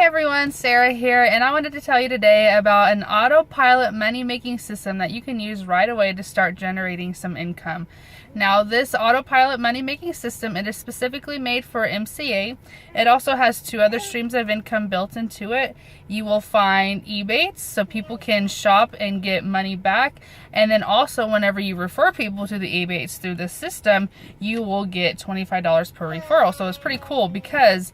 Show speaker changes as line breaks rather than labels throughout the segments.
everyone, Sarah here, and I wanted to tell you today about an autopilot money-making system that you can use right away to start generating some income. Now, this autopilot money-making system, it is specifically made for MCA. It also has two other streams of income built into it. You will find Ebates, so people can shop and get money back, and then also whenever you refer people to the Ebates through the system, you will get $25 per referral. So it's pretty cool because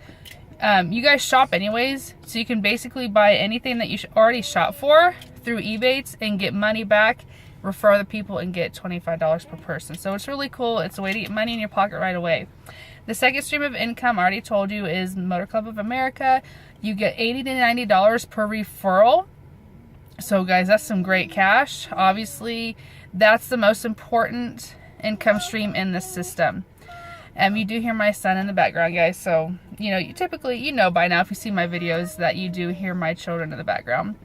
you guys shop anyways, so you can basically buy anything that you already shop for through Ebates and get money back, refer the people, and get $25 per person. So it's really cool. It's a way to get money in your pocket right away. The second stream of income, I already told you, is Motor Club of America. You get $80 to $90 per referral. So guys, that's some great cash. Obviously, that's the most important income stream in the system. You do hear my son in the background, guys, so you know by now if you see my videos that you do hear my children in the background.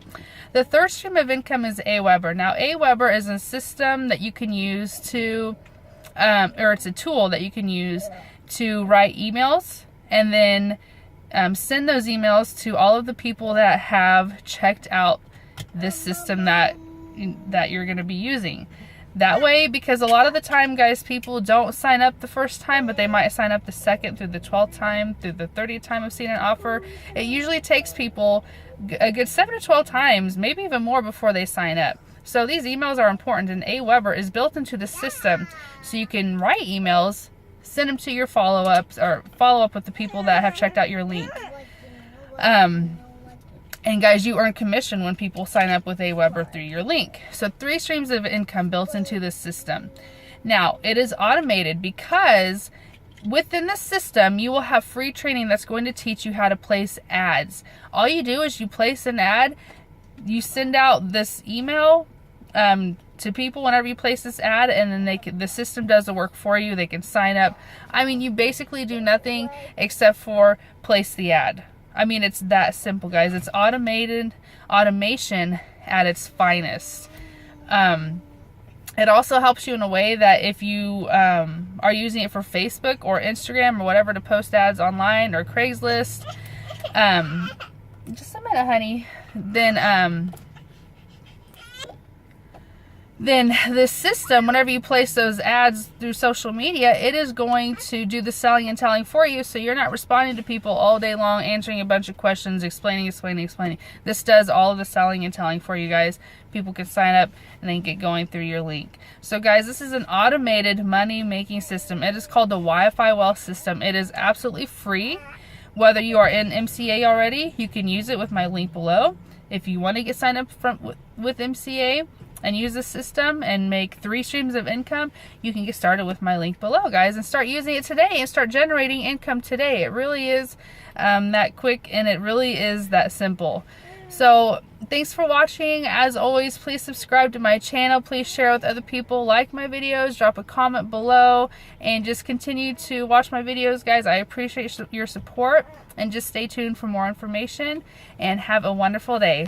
The third stream of income is Aweber. Now, Aweber is a system that you can use to, or it's a tool that you can use to write emails and then send those emails to all of the people that have checked out this system that you're going to be using. That way, because a lot of the time, guys, people don't sign up the first time, but they might sign up the second, through the 12th time, through the 30th time of seeing an offer. It usually takes people a good 7 to 12 times, maybe even more, before they sign up. So these emails are important, and Aweber is built into the system, so you can write emails, send them to your follow-ups, or follow up with the people that have checked out your link. And guys, you earn commission when people sign up with Aweber through your link. So 3 streams of income built into this system. Now, it is automated because within the system, you will have free training that's going to teach you how to place ads. All you do is you place an ad, you send out this email to people whenever you place this ad, and then the system does the work for you. They can sign up. I mean, you basically do nothing except for place the ad. I mean, it's that simple, guys. It's automation at its finest. It also helps you in a way that if you are using it for Facebook or Instagram or whatever to post ads online, or Craigslist, just a minute, honey, then the system, whenever you place those ads through social media, it is going to do the selling and telling for you, so you're not responding to people all day long, answering a bunch of questions, explaining. This does all of the selling and telling for you guys. People can sign up and then get going through your link. So guys, this is an automated money-making system. It is called the Wi-Fi Wealth System. It is absolutely free. Whether you are in MCA already, you can use it with my link below. If you want to get signed up with MCA and use the system and make 3 streams of income, you can get started with my link below, guys, and start using it today and start generating income today. It really is that quick, and it really is that simple. So thanks for watching. As always, please subscribe to my channel. Please share with other people, like my videos, drop a comment below, and just continue to watch my videos, guys. I appreciate your support, and just stay tuned for more information, and have a wonderful day.